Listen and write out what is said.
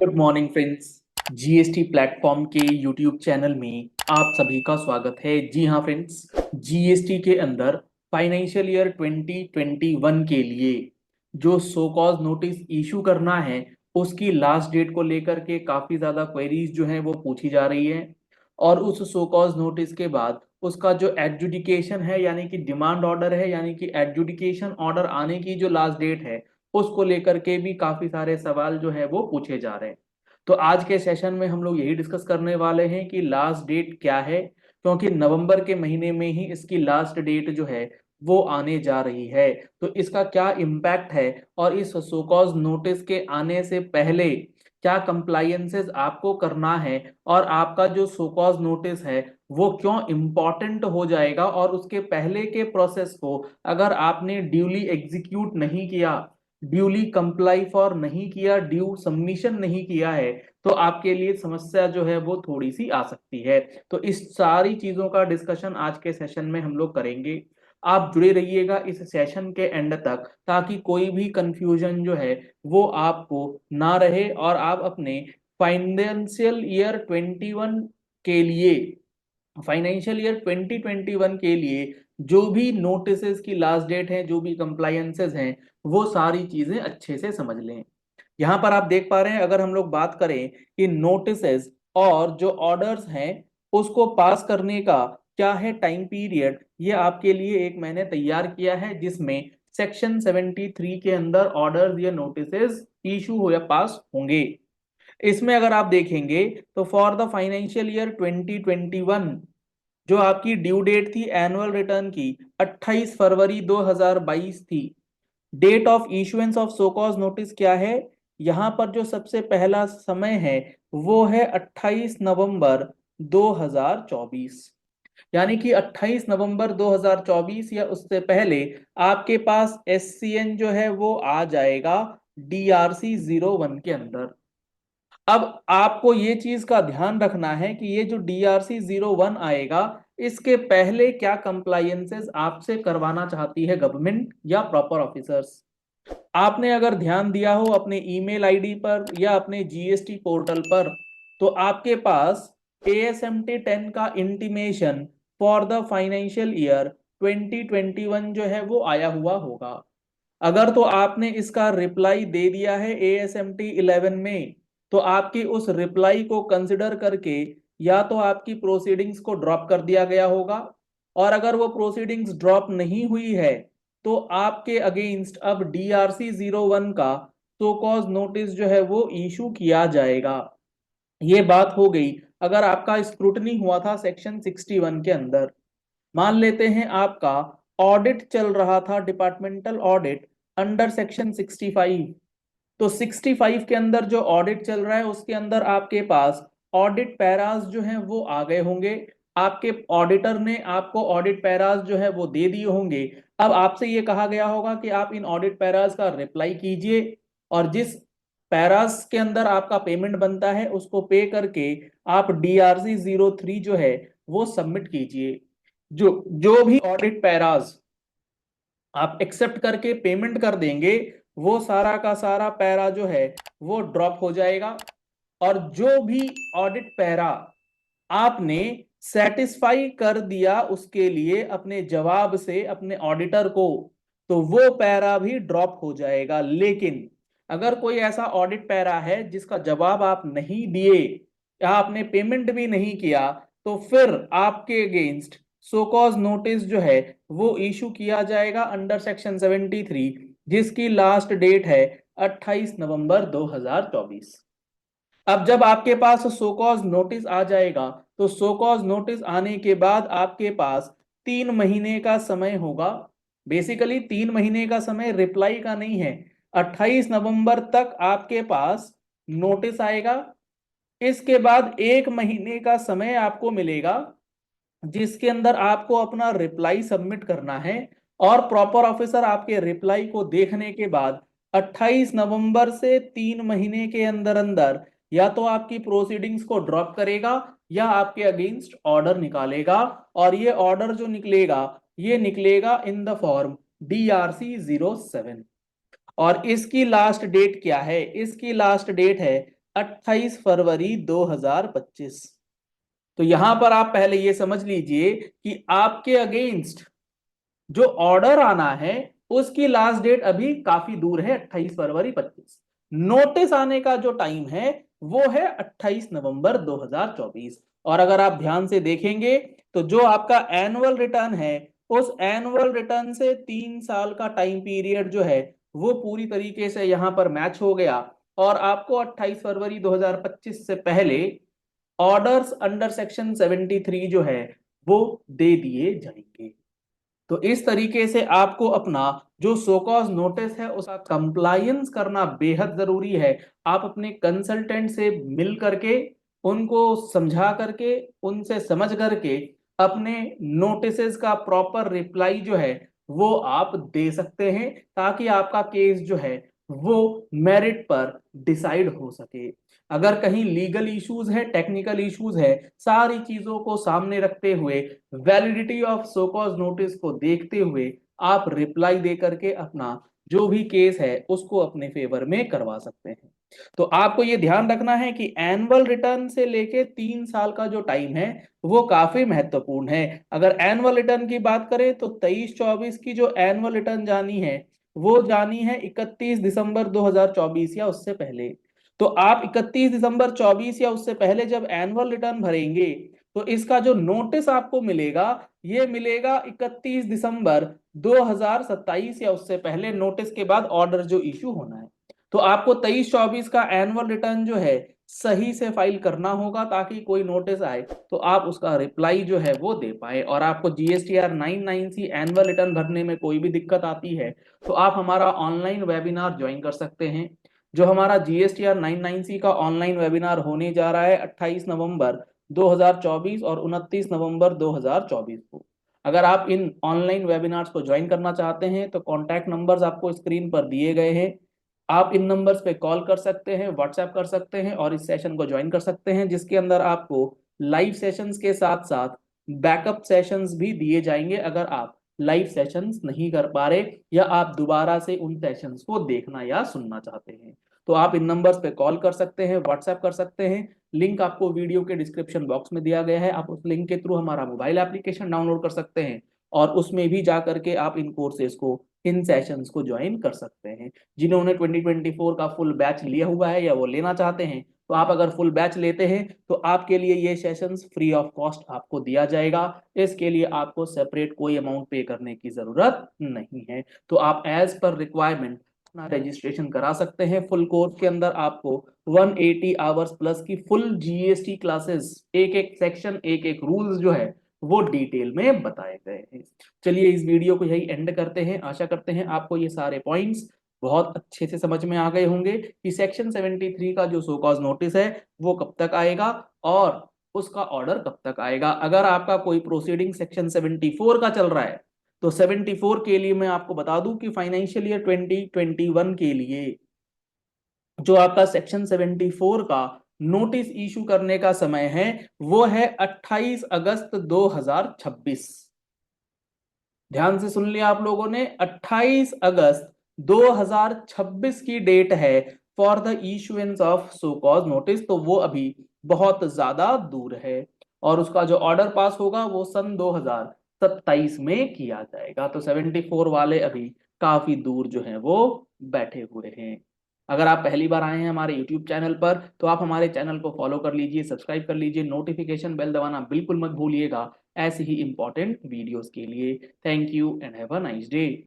Good morning friends. GST platform के YouTube channel में आप सभी का स्वागत है। जी हाँ फ्रेंड्स, जीएसटी के अंदर फाइनेंशियल ईयर 2021 के लिए जो सो कॉज नोटिस इशू करना है उसकी लास्ट डेट को लेकर के काफी ज्यादा क्वेरीज जो हैं वो पूछी जा रही है। और उस सो कॉज नोटिस के बाद उसका जो एडजुडिकेशन है यानी कि डिमांड ऑर्डर है यानी कि एडजुडिकेशन ऑर्डर आने की जो लास्ट डेट है उसको लेकर के भी काफी सारे सवाल जो है वो पूछे जा रहे हैं। तो आज के सेशन में हम लोग यही डिस्कस करने वाले हैं कि लास्ट डेट क्या है, क्योंकि नवंबर के महीने में ही इसकी लास्ट डेट जो है वो आने जा रही है। तो इसका क्या इम्पैक्ट है और इस सोकॉज नोटिस के आने से पहले क्या कंप्लायंसेस आपको करना है और आपका जो सोकॉज नोटिस है वो क्यों इम्पॉर्टेंट हो जाएगा, और उसके पहले के प्रोसेस को अगर आपने ड्यूली एग्जीक्यूट नहीं किया, ड्यूली कंप्लाई फॉर नहीं किया, ड्यू सबमिशन नहीं किया है, तो आपके लिए समस्या जो है वो थोड़ी सी आ सकती है। तो इस सारी चीजों का डिस्कशन आज के सेशन में हम लोग करेंगे। आप जुड़े रहिएगा इस सेशन के एंड तक ताकि कोई भी कंफ्यूजन जो है वो आपको ना रहे और आप अपने फाइनेंशियल ईयर 21 के लिए, फाइनेंशियल ईयर 2021 के लिए जो भी नोटिसेस की लास्ट डेट है, जो भी कंप्लायंसेस हैं, वो सारी चीजें अच्छे से समझ लें। यहां पर आप देख पा रहे हैं, अगर हम लोग बात करें कि नोटिसेस और जो ऑर्डर्स हैं उसको पास करने का क्या है टाइम पीरियड, ये आपके लिए एक मैंने तैयार किया है जिसमें सेक्शन 73 के अंदर ऑर्डर्स या नोटिसेस इशू हो या पास होंगे। इसमें अगर आप देखेंगे तो फॉर द फाइनेंशियल ईयर 2021 जो आपकी ड्यू डेट थी एनुअल रिटर्न की 28 फरवरी 2022 थी। Date of issuance of show cause notice क्या है, यहां पर जो सबसे पहला समय है वो है 28 नवंबर 2024। यानी कि 28 नवंबर 2024 या उससे पहले आपके पास एससीएन जो है वो आ जाएगा डीआरसी 01 के अंदर। अब आपको ये चीज का ध्यान रखना है कि ये जो डीआरसी 01 आएगा इसके पहले क्या कंप्लायंसेस आपसे करवाना चाहती है गवर्नमेंट या प्रॉपर ऑफिसर्स। आपने अगर ध्यान दिया हो अपने ईमेल आईडी पर या अपने जीएसटी पोर्टल पर, तो आपके पास एएसएमटी 10 का intimation for the financial year 2021 जो है वो आया हुआ होगा। अगर तो आपने इसका रिप्लाई दे दिया है एएसएमटी 11 में, तो आपकी उस रिप्लाई को कंसिडर करके या तो आपकी प्रोसीडिंग्स को ड्रॉप कर दिया गया होगा, और अगर वो प्रोसीडिंग्स ड्रॉप नहीं हुई है तो आपके अगेंस्ट अब डीआरसी 01 का सो कॉज नोटिस जो है वो इशू किया जाएगा। ये बात हो गई अगर आपका स्क्रूटनी हुआ था सेक्शन 61 के अंदर। मान लेते हैं आपका ऑडिट चल रहा था, डिपार्टमेंटल ऑडिट अंडर सेक्शन 65। तो 65 के अंदर जो ऑडिट चल रहा है उसके अंदर आपके पास ऑडिट पैराज जो हैं वो आ गए होंगे। आपके ऑडिटर ने आपको ऑडिट पैराज जो है वो दे दिए होंगे। अब आपसे ये कहा गया होगा कि आप इन ऑडिट पैराज का रिप्लाई कीजिए और जिस पैराज के अंदर आपका पेमेंट बनता है उसको पे करके आप डीआरसी 03 जो है वो सबमिट कीजिए। जो जो भी ऑडिट पैराज आप एक्सेप्ट करके पेमेंट कर देंगे वो सारा का सारा पैरा जो है वो ड्रॉप हो जाएगा। और जो भी ऑडिट पैरा आपने सेटिस्फाई कर दिया उसके लिए अपने जवाब से अपने ऑडिटर को, तो वो पैरा भी ड्रॉप हो जाएगा। लेकिन अगर कोई ऐसा ऑडिट पैरा है जिसका जवाब आप नहीं दिए या आपने पेमेंट भी नहीं किया, तो फिर आपके अगेंस्ट सो कॉज नोटिस जो है वो इशू किया जाएगा अंडर सेक्शन 73, जिसकी लास्ट डेट है 28 नवंबर 2024। अब जब आपके पास सोकॉज नोटिस आ जाएगा तो सोकॉज नोटिस आने के बाद आपके पास 3 महीने का समय होगा। बेसिकली 3 महीने का समय रिप्लाई का नहीं है, 28 नवंबर तक आपके पास नोटिस आएगा। इसके बाद 1 महीने का समय आपको मिलेगा जिसके अंदर आपको अपना रिप्लाई सबमिट करना है, और प्रॉपर ऑफिसर आपके रिप्लाई को देखने के बाद 28 नवंबर से 3 महीने के अंदर अंदर या तो आपकी प्रोसीडिंग्स को ड्रॉप करेगा या आपके अगेंस्ट ऑर्डर निकालेगा। और ये ऑर्डर जो निकलेगा ये निकलेगा इन द फॉर्म डीआरसी 07। और इसकी लास्ट डेट क्या है, इसकी लास्ट डेट है 28 फरवरी 2025। तो यहां पर आप पहले ये समझ लीजिए कि आपके अगेंस्ट जो ऑर्डर आना है उसकी लास्ट डेट अभी काफी दूर है, 28 फरवरी 25। नोटिस आने का जो टाइम है वो है 28 नवंबर 2024। और अगर आप ध्यान से देखेंगे तो जो आपका एनुअल रिटर्न है उस एनुअल रिटर्न से 3 साल का टाइम पीरियड जो है वो पूरी तरीके से यहां पर मैच हो गया और आपको 28 फरवरी 2025 से पहले ऑर्डर्स अंडर सेक्शन 73 जो है वो दे दिए जाएंगे। तो इस तरीके से आपको अपना जो सोकॉज नोटिस है उसका कंप्लायंस करना बेहद जरूरी है। आप अपने कंसल्टेंट से मिल करके उनको समझा करके उनसे समझ करके अपने नोटिसेस का प्रॉपर रिप्लाई जो है वो आप दे सकते हैं ताकि आपका केस जो है वो मेरिट पर डिसाइड हो सके। अगर कहीं लीगल इश्यूज है, टेक्निकल इश्यूज है, सारी चीजों को सामने रखते हुए वैलिडिटी ऑफ सोकॉज नोटिस को देखते हुए आप रिप्लाई दे करके अपना जो भी केस है उसको अपने फेवर में करवा सकते हैं। तो आपको ये ध्यान रखना है कि एनुअल रिटर्न से लेके 3 साल का जो टाइम है वो काफी महत्वपूर्ण है। अगर एनुअल रिटर्न की बात करें तो 23-24 की जो एनुअल रिटर्न जानी है वो जानी है 31 दिसंबर 2024 या उससे पहले। तो आप 31 दिसंबर 24 या उससे पहले जब एनुअल रिटर्न भरेंगे तो इसका जो नोटिस आपको मिलेगा ये मिलेगा 31 दिसंबर 2027 या उससे पहले। नोटिस के बाद ऑर्डर जो इशू होना है तो आपको 23-24 का एनुअल रिटर्न जो है सही से फाइल करना होगा ताकि कोई नोटिस आए तो आप उसका रिप्लाई जो है वो दे पाए। और आपको जीएसटीआर 99C एनुअल रिटर्न भरने में कोई भी दिक्कत आती है तो आप हमारा ऑनलाइन वेबिनार ज्वाइन कर सकते हैं। जो हमारा जीएसटीआर 99C का ऑनलाइन वेबिनार होने जा रहा है 28 नवंबर 2024 और 29 नवंबर 2024 को। अगर आप इन ऑनलाइन वेबिनार्स को ज्वाइन करना चाहते हैं तो कॉन्टैक्ट नंबर्स आपको स्क्रीन पर दिए गए हैं। आप इन नंबर्स पे कॉल कर सकते हैं, व्हाट्सएप कर सकते हैं और इस सेशन को ज्वाइन कर सकते हैं जिसके अंदर आपको लाइव सेशंस के साथ साथ बैकअप सेशंस भी दिए जाएंगे अगर आप लाइव सेशंस नहीं कर पा रहे या आप दोबारा से उन सेशंस को देखना या सुनना चाहते हैं। तो आप इन नंबर्स पे कॉल कर सकते हैं, व्हाट्सएप कर सकते हैं। लिंक आपको वीडियो के डिस्क्रिप्शन बॉक्स में दिया गया है। आप उस लिंक के थ्रू हमारा मोबाइल एप्लीकेशन डाउनलोड कर सकते हैं और उसमें भी जा करके आप इन कोर्सेज को, इन सेशंस को ज्वाइन कर सकते हैं। जिन्होंने 2024 का फुल बैच लिया हुआ है या वो लेना चाहते हैं तो आप अगर फुल बैच लेते हैं तो आपके लिए ये सेशंस फ्री ऑफ कॉस्ट आपको दिया जाएगा। इसके लिए आपको सेपरेट कोई अमाउंट पे करने की जरूरत नहीं है। तो आप एज पर रिक्वायरमेंट अपना रजिस्ट्रेशन करा सकते हैं। फुल कोर्स के अंदर आपको 180 आवर्स प्लस की फुल जीएसटी क्लासेस, एक एक सेक्शन, एक एक रूल्स जो है वो डिटेल में बताए गए हैं। चलिए इस वीडियो को यही एंड करते हैं। आशा करते हैं आपको ये सारे पॉइंट्स बहुत अच्छे से समझ में आ गए होंगे कि सेक्शन 73 का जो सो कॉज नोटिस है वो कब तक आएगा और उसका ऑर्डर कब तक आएगा। अगर आपका कोई प्रोसीडिंग सेक्शन 74 का चल रहा है तो 74 के लिए मैं आपको बता दूं कि फाइनेंशियल ईयर 2021 के लिए जो आपका सेक्शन 74 का नोटिस इशू करने का समय है वो है 28 अगस्त 2026। ध्यान से सुन लिया आप लोगों ने, 28 अगस्त 2026 की डेट है for the issuance of show cause notice. तो वो अभी बहुत ज्यादा दूर है और उसका जो ऑर्डर पास होगा वो सन 2027 में किया जाएगा। तो 74 वाले अभी काफी दूर जो है वो बैठे हुए हैं। अगर आप पहली बार आए हैं हमारे YouTube चैनल पर तो आप हमारे चैनल को फॉलो कर लीजिए, सब्सक्राइब कर लीजिए, नोटिफिकेशन बेल दबाना बिल्कुल मत भूलिएगा ऐसे ही इंपॉर्टेंट वीडियोस के लिए। Thank you and have a nice day.